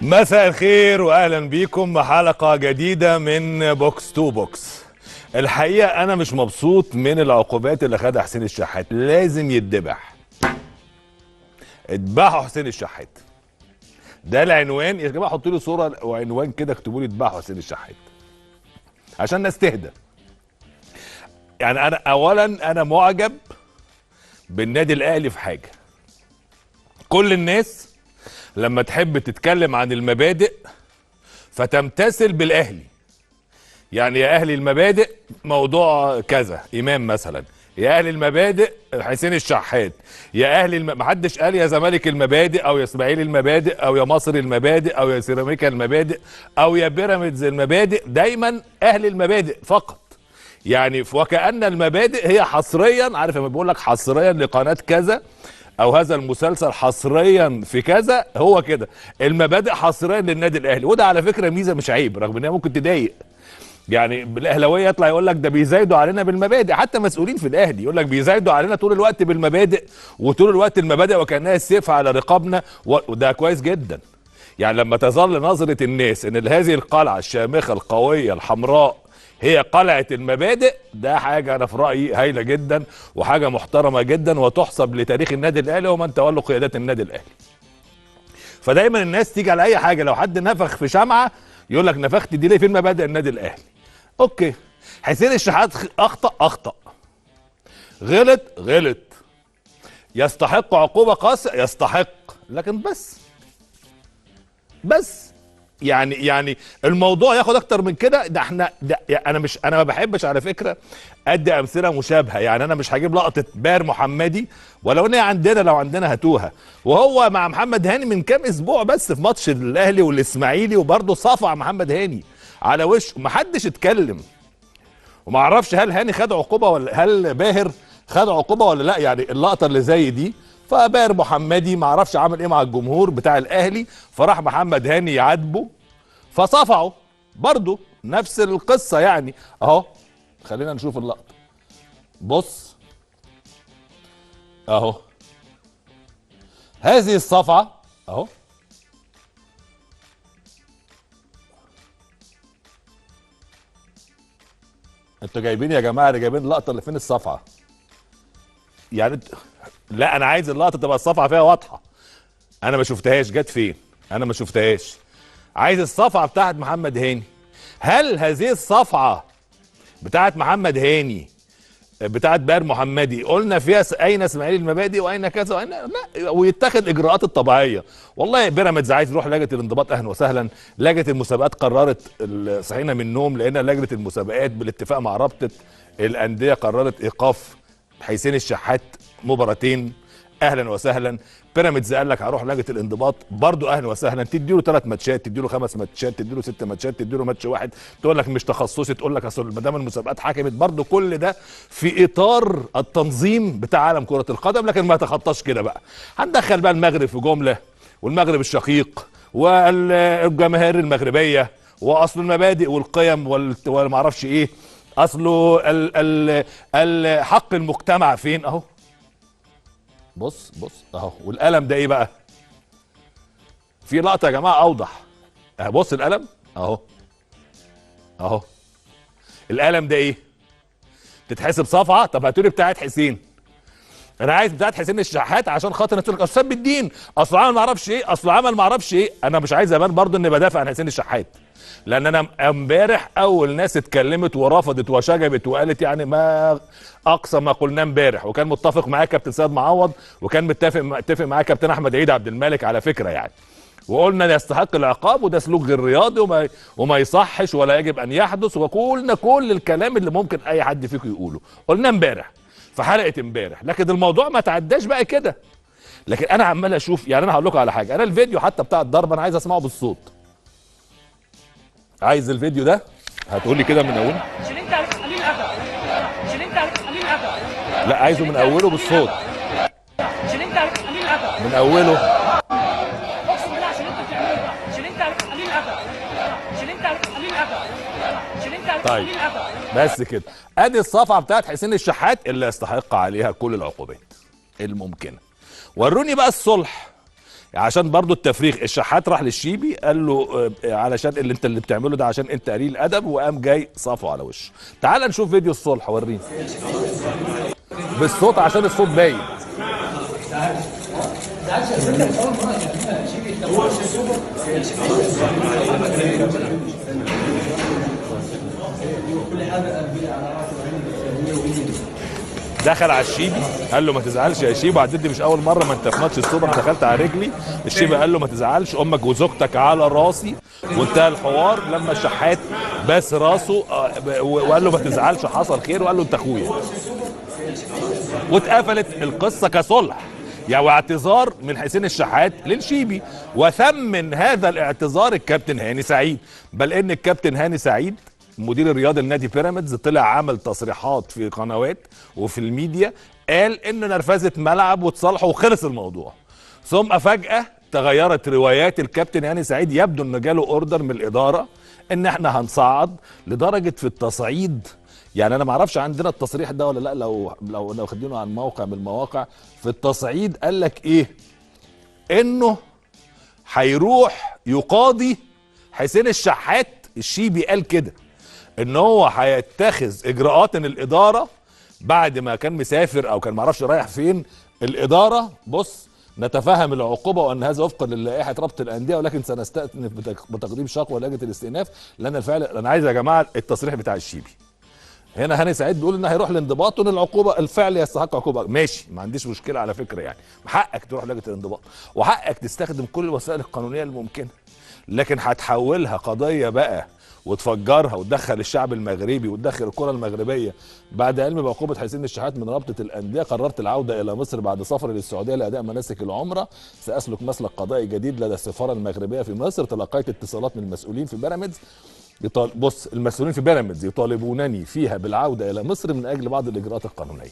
مساء الخير واهلا بيكم حلقه جديده من بوكس تو بوكس. الحقيقه انا مش مبسوط من العقوبات اللي خدها حسين الشحات. لازم يتذبح. اذبحوا حسين الشحات. ده العنوان يا جماعه. حطوا لي صوره وعنوان كده، اكتبوا لي اذبحوا حسين الشحات عشان الناس تهدى. يعني انا معجب بالنادي الاهلي في حاجه. كل الناس لما تحب تتكلم عن المبادئ فتمتثل بالاهلي. يعني يا اهلي المبادئ موضوع كذا امام مثلا، يا اهلي المبادئ حسين الشحات، يا اهلي محدش قال يا زمالك المبادئ او يا اسماعيلي المبادئ او يا مصر المبادئ او يا سيراميكا المبادئ او يا بيراميدز المبادئ. دايما اهل المبادئ فقط. يعني وكأن المبادئ هي حصريا، عارف لما بيقول لك حصريا لقناة كذا او هذا المسلسل حصريا في كذا، هو كده المبادئ حصريا للنادي الاهلي. وده على فكره ميزه مش عيب، رغم انها ممكن تضايق. يعني الاهلاويه يطلع يقول لك ده بيزايدوا علينا بالمبادئ، حتى مسؤولين في الاهلي يقول لك بيزايدوا علينا طول الوقت بالمبادئ، وطول الوقت المبادئ وكانها السيف على رقابنا، وده كويس جدا. يعني لما تظل نظره الناس ان هذه القلعه الشامخه القويه الحمراء هي قلعه المبادئ، ده حاجه انا في رايي هايله جدا وحاجه محترمه جدا وتحسب لتاريخ النادي الاهلي ومن تولوا قيادات النادي الاهلي. فدايما الناس تيجي على اي حاجه، لو حد نفخ في شمعه يقول لك نفخت دي ليه؟ فين مبادئ النادي الاهلي؟ اوكي، حسين الشحات اخطا، غلط، يستحق عقوبه قاسيه، يستحق، لكن بس يعني الموضوع ياخد اكتر من كده. ده احنا يعني انا ما بحبش على فكره ادي امثله مشابهه. يعني انا مش هجيب لقطه باهر محمدي، ولو ان لو عندنا هاتوها، وهو مع محمد هاني من كام اسبوع بس في ماتش الاهلي والاسماعيلي، وبرضه صفع محمد هاني على وشه، محدش اتكلم. وما اعرفش هل هاني خد عقوبه ولا هل باهر خد عقوبه ولا لا. يعني اللقطه اللي زي دي، فباهر محمدي ما اعرفش عمل ايه مع الجمهور بتاع الاهلي، فراح محمد هاني يعاتبه فصفعه. برضه نفس القصه يعني اهو. خلينا نشوف اللقطه. بص اهو، هذه الصفعه اهو. انتوا جايبين يا جماعه، اللي جايبين اللقطه اللي فين الصفعه؟ يعني لا، انا عايز اللقطه تبقى الصفعه فيها واضحه. انا ما شفتهاش جت فين، انا ما شفتهاش. عايز الصفعه بتاعت محمد هاني. هل هذه الصفعه بتاعت محمد هاني بتاعت باهر محمدي قلنا فيها اين اسماعيلي المبادئ واين كذا واين لا، ويتخذ اجراءات الطبيعيه؟ والله بيراميدز عايز يروح لجنه الانضباط، اهلا وسهلا. لجنه المسابقات قررت، صحينا من النوم لان لجنه المسابقات بالاتفاق مع رابطه الانديه قررت ايقاف حسين الشحات مباراتين، اهلا وسهلا. بيراميدز قال لك هروح لجنه الانضباط، برضو اهلا وسهلا. تديله 3 ماتشات، تديله 5 ماتشات، تديله 6 ماتشات، تديله ماتش واحد، تقول لك مش تخصصي، تقول لك اصل ما دام المسابقات حكمت. برضو كل ده في اطار التنظيم بتاع عالم كره القدم، لكن ما يتخطاش كده بقى. هندخل بقى المغرب في جمله، والمغرب الشقيق والجماهير المغربيه، واصل المبادئ والقيم وما اعرفش ايه، اصله حق المجتمع فين اهو. بص اهو. والقلم ده ايه بقى؟ في لقطه يا جماعه اوضح. بص القلم اهو. القلم ده ايه؟ تتحسب صفعه؟ طب هاتولي بتاعت حسين. انا عايز بتاعت حسين الشحات عشان خاطر تقول لك اصل بالدين، اصل عمل ما اعرفش ايه، اصل عمل ما اعرفش ايه. انا مش عايز ابان برضه اني بدافع عن حسين الشحات، لان انا امبارح اول ناس اتكلمت ورفضت وشجبت وقالت يعني ما اقصى ما قلناه امبارح، وكان متفق معايا كابتن سيد معوض، وكان متفق معايا كابتن احمد عيد عبد الملك على فكره يعني. وقلنا يستحق العقاب وده سلوك غير رياضي وما يصحش ولا يجب ان يحدث، وقلنا كل الكلام اللي ممكن اي حد فيكم يقوله قلنا امبارح في حلقه امبارح. لكن الموضوع ما تعداش بقى كده. لكن انا عمال اشوف. يعني انا هقول لكم على حاجه، انا الفيديو حتى بتاع الضرب انا عايز اسمعه بالصوت. عايز الفيديو ده هتقول لي كده من اوله؟ عشان انت عليك قليل ادب، عشان انت عليك قليل ادب. لا، عايزه من اوله بالصوت. عشان انت عليك قليل ادب من اوله. اقسم بالله عشان انت بتعمله ده، عشان انت عليك قليل ادب، عشان انت عليك قليل ادب، عشان انت عليك قليل ادب. بس كده. ادي الصفعه بتاعت حسين الشحات اللي يستحق عليها كل العقوبات الممكنه. وروني بقى الصلح. عشان برضو التفريغ. الشحات راح للشيبي قال له علشان اللي بتعمله ده عشان انت قليل ادب، وقام جاي صافه على وشه. تعال نشوف فيديو الصلح، وريني بالصوت عشان الصوت باين. دخل على الشيبي قال له ما تزعلش يا شيبي، وبعدين دي مش اول مره، ما انت في ماتش السوبر دخلت على رجلي. الشيبي قال له ما تزعلش، امك وزوجتك على راسي، وانتهى الحوار لما الشحات باس راسه وقال له ما تزعلش حصل خير، وقال له انت اخويا، واتقفلت القصه كصلح يعني واعتذار من حسين الشحات للشيبي. وثمن هذا الاعتذار الكابتن هاني سعيد، بل ان الكابتن هاني سعيد مدير الرياضي لنادي بيراميدز طلع عمل تصريحات في قنوات وفي الميديا قال انه نرفزه ملعب وتصالحوا وخلص الموضوع. ثم فجأة تغيرت روايات الكابتن هاني سعيد، يبدو انه جاله اوردر من الاداره ان احنا هنصعد، لدرجه في التصعيد يعني انا ما اعرفش عندنا التصريح ده ولا لا، لو خدينه عن موقع من المواقع، في التصعيد قال لك ايه؟ انه هيروح يقاضي حسين الشحات. الشيبي قال كده ان هو هيتخذ اجراءات ان الاداره بعد ما كان مسافر او كان معرفش رايح فين. الاداره بص نتفهم العقوبه وان هذا وفقا للائحه رابطه الانديه، ولكن سنستأنف بتقديم شكوى لجنه الاستئناف لان الفعل. انا عايز يا جماعه التصريح بتاع الشيبي هنا. هاني سعيد بيقول انه هيروح للانضباط وان العقوبه الفعل يستحق عقوبه. ماشي، ما عنديش مشكله على فكره، يعني حقك تروح لجنه الانضباط وحقك تستخدم كل الوسائل القانونيه الممكنه، لكن هتحولها قضيه بقى وتفجرها وتدخل الشعب المغربي وتدخل الكره المغربيه. بعد علم بعقوبه حسين الشحات من رابطه الانديه، قررت العوده الى مصر بعد سفري للسعوديه لاداء مناسك العمره. ساسلك مسلك قضائي جديد لدى السفاره المغربيه في مصر. تلقيت اتصالات من المسؤولين في بيراميدز بص المسؤولين في بيراميدز يطالبونني فيها بالعوده الى مصر من اجل بعض الاجراءات القانونيه.